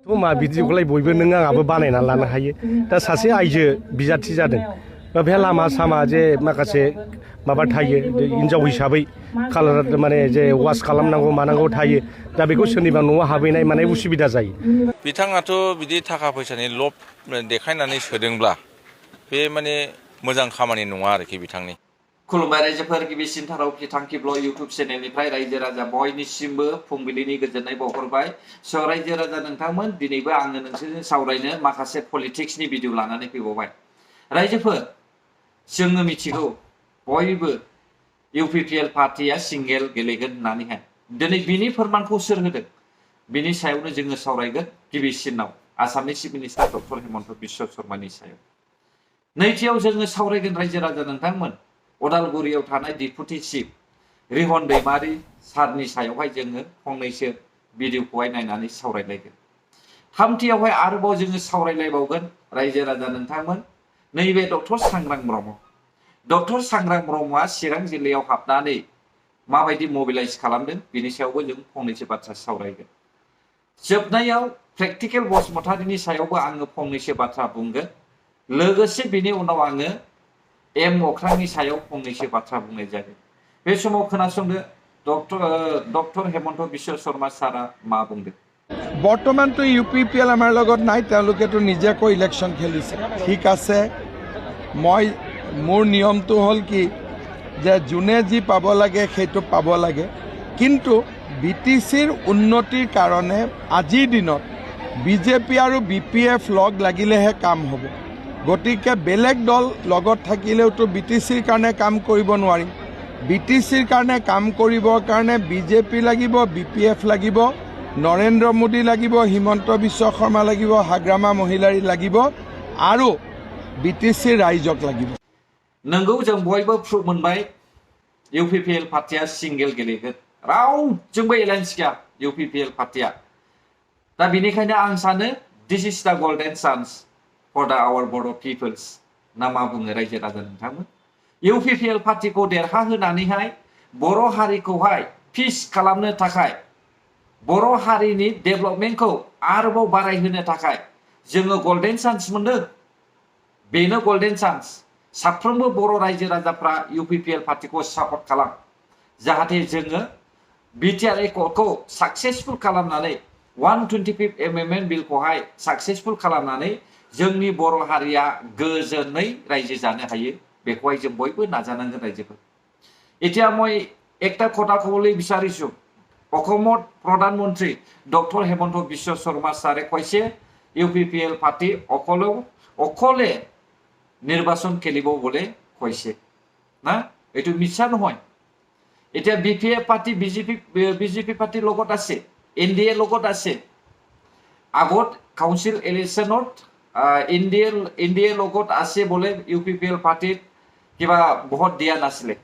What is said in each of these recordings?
मा बिदिखौलाय बयबो नों आंहाबो बानायना लानो हायो दा सासे आइजो बिजाथि जादों बे लामा सामा जे माखासे माबा थायो हिनजाव हिसाबै कालार माने जे वास खालामनांगौ मानांगौ थायो दा बेखौ सोरनिबा न'आव हाबहैनाय माने उसुबिदा जायो बिथाङाथ' बिदि थाखा फैसानि लब देखायनानै सोदोंब्ला बे माने मोजां खामानि नङा आरोखि बिथांनि खुलुमबाय रायजोफोर गिबिसिन थाराव बिथांखि ब्लग इउट्युब चेनेलनिफ्राय रायजो राजा बयनिसिमबो फुंबिलिनि गोजोननाय बावहरबाय स' रायजो राजा नोंथांमोन दिनैबो आङो नोंसोरजों सावरायनो माखासे पलिटिक्सनि भिडिअ लानानै फैबावबाय रायजोफोर जोङो मिथिगौ बयबो इउपिपिएल पार्टिया सिंगेल गेलेगोन होननानैहाय दिनै बिनि फोरमानखौ सोर होदों बिनि सायावनो जोङो सावरायगोन गिबिसिनाव आसामनि chief minister doctor Himanta Biswa शर्मानि सायाव नैथियाव जोङो सावरायगोन रायजो राजा नोंथांमोन अदालगुरियाव थानाय डिपुटि चिफ रिहन दैमारि सारनि सायावहाय जोङो फंनैसो भिडिअखौहाय नायनानै सावरायलायगोन थामथियावहाय आरोबाव जोङो सावरायलायबावगोन रायजो राजा नोंथांमोन नैबे डक्टर सांग्रां ब्रह्मआ चिरां जिल्लायाव हाबनानै माबायदि मोबिलाइज खालामदों बिनि सायावबो जों फंनैसो बाथ्रा सावरायगोन जोबनायाव प्रेक्टिकेल बसुमतारीनि सायावबो आङो फंनैसो बाथ्रा बुंगोन लोगोसे बिनि उनाव आङो एम अख्रांनि सायाव फंनैसो बाथ्रा बुंनाय जागोन बे समाव खोनासंदो डक्टर हेमन्त बिश्व शर्मा सारा मा बुंदों বৰ্তমানটো ইউপিপিএল আমাৰ লগত নাই তেওঁলোকেতো নিজাকৈ ইলেকশ্যন খেলিছে ঠিক আছে মোৰ নিয়মটো হ'ল কি যে যোনে যি পাব লাগে সেইটো পাব লাগে কিন্তু বিটিচিৰ উন্নতিৰ কাৰণে আজিৰ দিনত বিজেপি আৰু বিপিএফ লগ লাগিলেহে কাম হ'ব গতিকে বেলেগ দল লগত থাকিলেওতো বিটিচিৰ কাৰণে কাম কৰিব নোৱাৰিম বিটিচিৰ কাৰণে কাম কৰিবৰ কাৰণে বিজেপি লাগিব বিপিএফ লাগিব নৰেন্দ্ৰ মোদী লাগিব হিমন্ত বিশ্ব শৰ্মা লাগিব হাগ্ৰামা মহিলাৰী লাগিব আৰু বিটিচিৰ ৰাইজক লাগিব नंगौ जों बयबो प्रुफ मोनबाय इउपिपिएल पार्टिया सिंगेल गेलेगोन रावजोंबो एलायन्स गैया इउपिपिएल पार्टिया दा बेनिखायनो आं सानो this is the golden chance for the our Boro' peoples ना मा बुङो रायजो राजा नोंथांमोन इउपिपिएल पार्टिखौ देरहाहोनानैहाय बर' हारिखौहाय पिस खालामनो थाखाय बर' हारिनि डेभेलपमेन्टखौ आरोबाव बारायहोनो थाखाय जोङो गोल्डन चान्स मोनदों बेनो गोल्डन चान्स साफ्रोमबो बर' रायजो राजाफ्रा इउपिपिएल पार्टिखौ सापर्ट खालाम जाहाथे जोङो बिटिआर एकर्डखौ साक्सेसफुल खालामनानै 125 एमेन्डमेन्ट बिलखौहाय साक्सेसफुल खालामनानै जोंनि बर' हारिया गोजोनै रायजो जानो हायो बेखौहाय जों बयबो नाजानांगोन रायजोफोर এতিয়া মই একটা কথা ক'বলৈ বিচাৰিছো অসমৰ প্ৰধানমন্ত্ৰী ডক্টৰ হেমন্ত বিশ্ব শৰ্মা ছাৰে কৈছে ইউপিপিএল পাৰ্টি অকলে নিৰ্বাচন খেলিব বলে কৈছে না এটো মিছা নহয় এতিয়া বিপিএফ পাৰ্টি বিজেপি পাৰ্টিৰ লগত আছে এনডিএ লগত আছে আগত কাউন্সিল ইলেকশ্যনত এনডিএ লগত আছে বলে ইউপিপিএল পাৰ্টিত কিবা বহুত দিয়া নাছিলে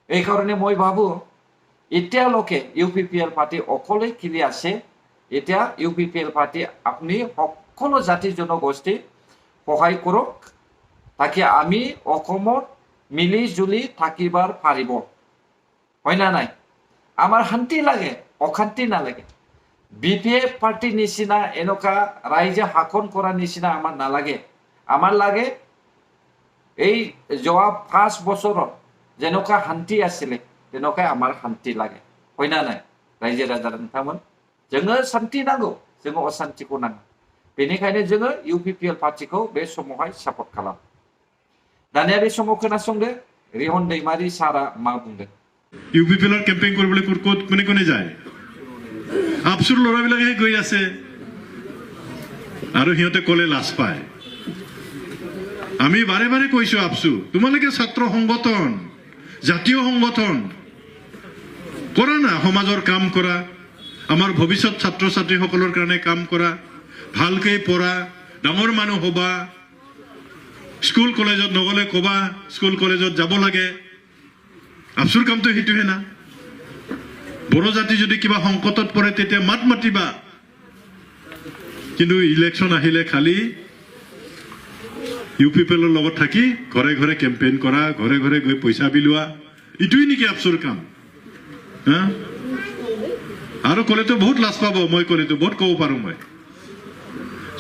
এই কাৰণে মই ভাবো এতিয়ালৈকে ইউপিপিএল পাৰ্টি অকলে খেলি আছে এতিয়া ইউপিপিএল পাৰ্টি আপুনি সকলো জাতি জনগোষ্ঠী সহায় কৰক তাকে আমি অসমত মিলি জুলি থাকিবাৰ পাৰিব হয় না নাই আমাৰ শান্তি লাগে অশান্তি নালাগে বিপিএফ পাৰ্টি নিচিনা এনেকা ৰাইজে শাসন কৰা নিচিনা আমাৰ নালাগে আমাৰ লাগে এই যোৱা 5 বছৰত যেনেকা শান্তি আছিলে তেনেকা আমাৰ শান্তি লাগে হয় না নাই ৰাইজে ৰাজা নोंथांमोन जोङो শান্তি नांगौ जोङो अशान्तिखौ नाङा बेनिखायनो जोङो इउपिपिएल पार्टिखौ बे समावहाय सापर्ट खालाम दानिया बे समाव खोनासंदो रिहन दैमारि सारा मा बुंदों ইউপিপিএলৰ কেম্পেইন কৰিবলৈ ক'ত কোনে যায় আপসুৰ ল'ৰাবিলাকে গৈ আছে আৰু সিহঁতে ক'লে লাজ পায় আমি বাৰে বাৰে কৈছো আপসু তোমালোকে ছাত্ৰ সংগঠন জাতীয় সংগঠন কৰা না সমাজৰ কাম কৰা আমাৰ ভৱিষ্যত ছাত্ৰ ছাত্ৰীসকলৰ কাৰণে কাম কৰা ভালকৈ পঢ়া ডাঙৰ মানুহ হ'বা স্কুল কলেজত নগলে ক'বা স্কুল কলেজত যাব লাগে আপসুৰ কামটো সেইটোহে না বড় জাতি যদি কিবা সংকটত পৰে তেতিয়া মাত মাতিবা কিন্তু ইলেকশ্যন আহিলে খালি ইউপিপিএলৰ লগত থাকি ঘৰে ঘৰে কেম্পেইন কৰা ঘৰে ঘৰে গৈ পইচা বিলোৱা ইটোই নেকি আপসুৰ কাম আৰু ক'লেতো বহুত লাজ পাব মই ক'লেতো বহুত ক'ব পাৰোঁ মই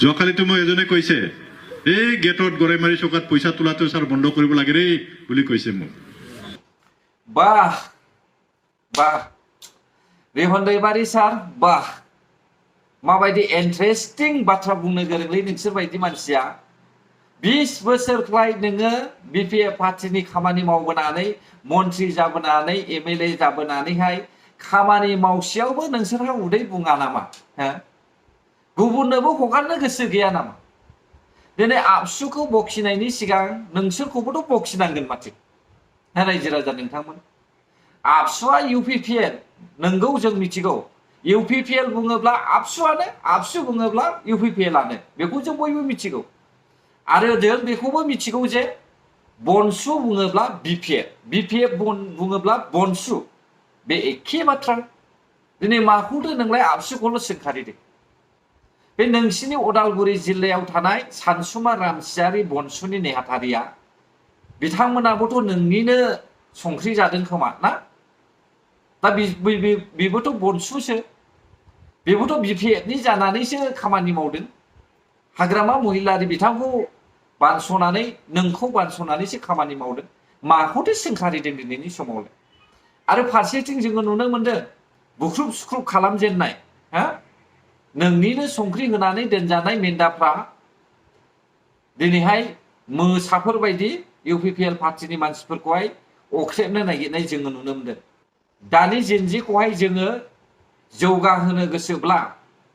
যোৱাকালিতো মই এজনে কৈছে এই গেটত গড়াইমাৰি চকাত পইচা তোলাটো ছাৰ বন্ধ কৰিব লাগে দেই বুলি কৈছে মোক। বাহ বাহ रिहन दैमारि सार बाह माबायदि इन्टारेस्टिं बाथ्रा बुंनो गोरोंलै नोंसोर बायदि मानसिया 20 बोसोरख्लाय नोङो बिपिएफ पार्टिनि खामानि मावबोनानै मन्त्रि जाबोनानै एमएलए जाबोनानैहाय खामानि मावसेयावबो नोंसोरहा उदै बुङा नामा हो गुबुननोबो हगारनो गोसो गैया नामा दिनै आबसुखौ बखिनायनि सिगां नोंसोरखौबोथ' बखिनांगोन माथो रायजो राजा नोंथांमोन आबसुआ इउपिपिएल नंगौ जों मिथिगौ इउपिपिएल बुङोब्ला आबसुआनो आबसु बुङोब्ला इउपिपिएलआनो बेखौ जों बयबो मिथिगौ आरो जों बेखौबो मिथिगौ जे बनसु बुङोब्ला बिपिएफ बिपिएफ बुङोब्ला बनसु बे एखे बाथ्रा दिनै माखौथो नोंलाय आबसुखौल' सोंखारिदों बे नोंसिनि उदालगुरि जिल्लायाव थानाय सानसुमा रामसियारि बनसुनि नेहाथारिया बिथांमोनाबोथ' नोंनिनो संख्रि जादों खोमा ना दा बेबोथ' बनसुसो बेबोथ' बिपिएफनि जानानैसो खामानि मावदों हाग्रामा महिलारि बिथांखौ बानस'नानै नोंखौ बानस'नानैसो खामानि मावदों माखौथो सोंखारिदों दिनैनि समावलाय आरो फारसेथिं जोङो नुनो मोनदों बुख्रुब सुख्रुब खालामजेननाय हा नोंनिनो संख्रि होनानै दोनजानाय मेन्दाफ्रा दिनैहाय मोसाफोर बायदि इउपिपिएल पार्टिनि मानसिफोरखौहाय अख्रेबनो नागिरनाय जोङो नुनो मोनदों दानि जेनजिखौहाय जोङो जौगाहोनो गोसोब्ला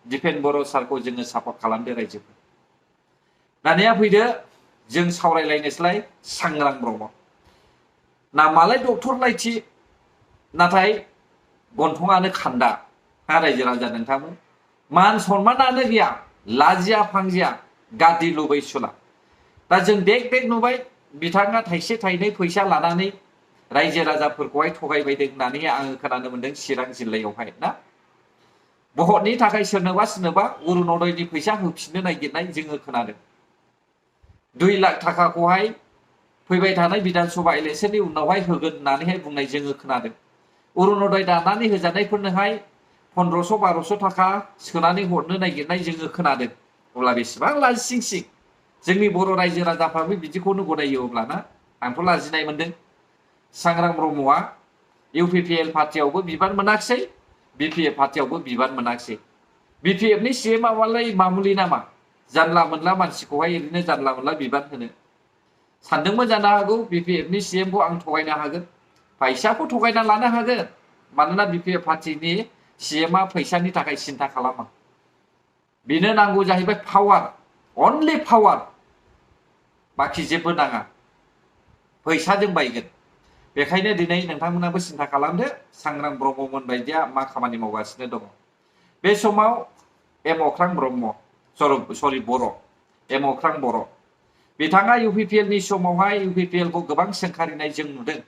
दिपेन बर' सारखौ जोङो सापर्ट खालामदो रायजोफोर दानिया फैदो जों सावरायलायनोसैलाय सांग्रां ब्रह्म नामालाय डक्टर लाइथि नाथाय गन्थङानो खान्दा हा रायजो राजा नोंथांमोन मान सन्मानानो गैया लाजिया फांजिया गादि लुबै सुला दा जों देख देख नुबाय बिथाङा थाइसे थाइनै फैसा लानानै रायजो राजाफोरखौहाय थगायबायदों होननानै आङो खोनानो मोनदों चिरां जिल्लायावहाय ना भटनि थाखाय सोरनोबा अरुणोदयनि फैसा होफिननो नागिरनाय जोङो खोनादों 2 लाख थाखाखौहाय फैबाय थानाय विधानसभा इलेक्शननि उनावहाय होगोन होननानैहाय बुंनाय जोङो खोनादों अरुणोदय दानानै होजानायफोरनोहाय 1500-1200 थाखा सोनानै हरनो नागिरनाय जोङो खोनादों अब्ला बेसेबां लाजिसिंसिं जोंनि बर' रायजो राजाफ्राबो बिदिखौनो गनायो अब्लाना आंथ' लाजिनाय मोनदों सांग्रां ब्रह्मआ इउपिपिएल पार्टियावबो बिबान मोनाखिसै बिपिएफ पार्टियावबो बिबान मोनाखिसै बिपिएफनि सिएमआलाय मामुलि नामा जानला मोनला मानसिखौहाय ओरैनो जानला मोनला बिबान होनो सानदोंमोन जानो हागौ बिपिएफनि सिएमखौ आं थगायनो हागोन फैसाखौ थगायना लानो हागोन मानोना बिपिएफ पार्टिनि सिएमआ फैसानि थाखाय सिन्था खालामा बेनो नांगौ जाहैबाय पावार अनलि पावार बाखि जेबो नाङा फैसाजों बायगोन बेखायनो दिनै नोंथांमोनाबो सिन्था खालामदो सांग्रां ब्रह्ममोन बायदिया मा खामानि मावगासिनो दङ बे समाव एम अख्रां ब्रह्म सरि बर' एम अख्रां बर' बिथाङा इउपिपिएलनि समावहाय इउपिपिएलखौ गोबां सोंखारिनाय जों नुदों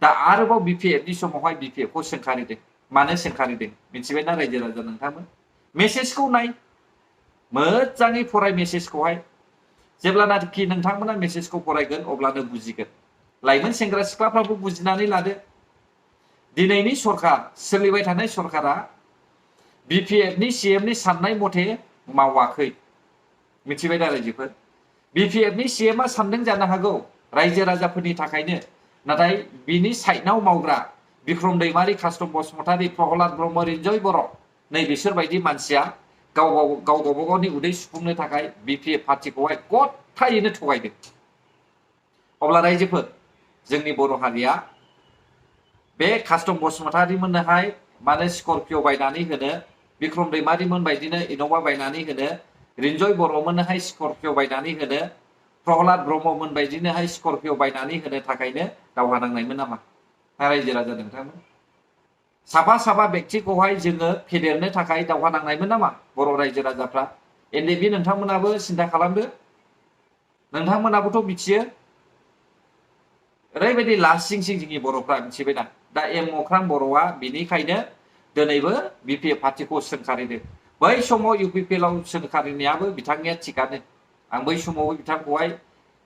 दा आरोबाव बिपिएफनि समावहाय बिपिएफखौ सोंखारिदों मानो सोंखारिदों मिथिबायना रायजो राजा नोंथांमोन मेसेजखौ नाय मोजाङै फराय मेसेजखौहाय जेब्लानाखि नोंथांमोना मेसेजखौ फरायगोन अब्लानो बुजिगोन लाइमोन सेंग्रा सिख्लाफ्राबो बुजिनानै लादो दिनैनि सरकार सोलिबाय थानाय सरकारा बिपिएफनि सिएमनि साननाय मथे मावाखै मिथिबाय दा रायजोफोर बिपिएफनि सिएमआ सानदों जानो हागौ रायजो राजाफोरनि थाखायनो नाथाय बिनि साइडआव मावग्रा बिक्रम दैमारि कास्टम बसुमतारी प्रहलाद ब्रह्म रिन्जय बर' नै बिसोर बायदि मानसिया गावबागावनि उदै सुफुंनो थाखाय बिपिएफ पार्टिखौहाय गथायैनो थगायदों अब्ला रायजोफोर जोंनि बर' हारिया बे कास्टम बसुमतारीमोननोहाय मानो स्करपिअ बायनानै होनो बिक्रम दैमारिमोन बायदिनो इन'भा बायनानै होनो रिन्जय बर'मोननोहाय स्करपिअ बायनानै होनो प्रहलाद ब्रह्ममोन बायदिनोहाय स्करपिअ बायनानै होनो थाखायनो दावहा नांनायमोन नामा रायजो राजा नोंथांमोन साफा व्यक्तिखौहाय जोङो फेदेरनो थाखाय दावहा नांनायमोन नामा बर' रायजो राजाफ्रा एनडिएफबि नोंथांमोनाबो सिन्था खालामदो नोंथांमोनाबोथ' मिथियो ओरैबायदि लासिंसिं जोंनि बर'फ्रा मिथिबायना दा एम अख्रां बर'आ बिनिखायनो दिनैबो बिपिएफ पार्टिखौ सोंखारिदों बै समाव इउपिपिएलआव सोंखारिनायाबो बिथांनिया थिगानो आं बै समावबो बिथांखौहाय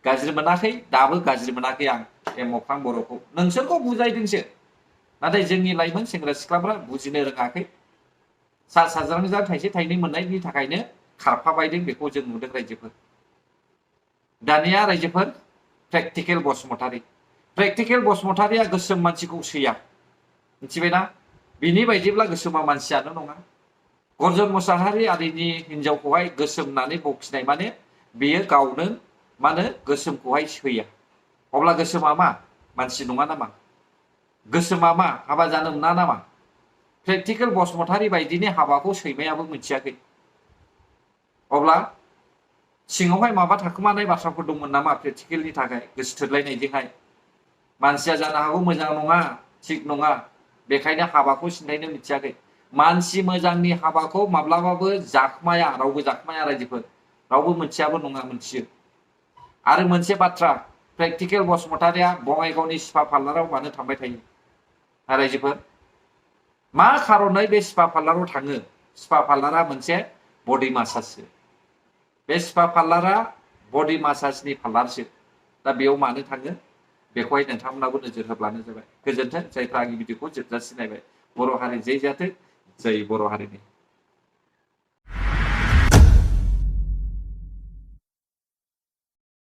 गाज्रि मोनाखै दाबो गाज्रि मोनाखै आं एम अख्रां बर'खौ नोंसोरखौ बुजायदोंसो नाथाय जोंनि लाइमोन सेंग्रा सिख्लाफ्रा बुजिनो रोङाखै सा साज्रांजा थाइसे थाइनै मोननायनि थाखायनो खारफाबायदों बेखौ जों नुदों रायजोफोर दानिया रायजोफोर प्रेक्टिकेल बसुमतारी बसुमतारीया गोसोम मानसिखौ सैया मिथिबायना बिनि बायदिब्ला गोसोमा मानसियानो नङा गर्जन मोसाहारि आरिनि हिनजावखौहाय गोसोम होननानै बखिनाय माने बेयो गावनो माने गोसोमखौहाय सैया अब्ला गोसोमा मा मानसि नङा नामा गोसोमा मा हाबा जानो मोना नामा प्रेक्टिकेल बसुमतारी बायदिनि हाबाखौ सैमायाबो मिथियाखै अब्ला सिङावहाय माबा थाखोमानाय बाथ्राफोर दंमोन नामा प्रेक्टिकेलनि थाखाय गोसो थोलायनायजोंहाय मानसिया जानो हागौ मोजां नङा थिग नङा बेखायनो हाबाखौ सिन्थायनो मिथियाखै मानसि मोजांनि हाबाखौ माब्लाबाबो जाखोमाया रावबो जाखोमाया रायजोफोर रावबो मोनथियाबो नङा मोनथियो आरो मोनसे बाथ्रा प्रेक्टिकेल बसुमतारीया बङाइगावनि स्पा पार्लाराव मानो थांबाय थायो रायजोफोर मा खारनै बे स्पा पार्लाराव थाङो स्पा पार्लारा मोनसे बडि मासाजसो बे स्पा पार्लारा बडि मासाजनि पार्लारसो दा बेयाव मानो थाङो बेखौहाय नोंथांमोनाबो नोजोर होब्लानो जाबाय गोजोन्थों जायफ्रा आंनि भिडिअखौ जोबजासिम नायबाय बर' हारि जै जाथों जै बर' हारिनि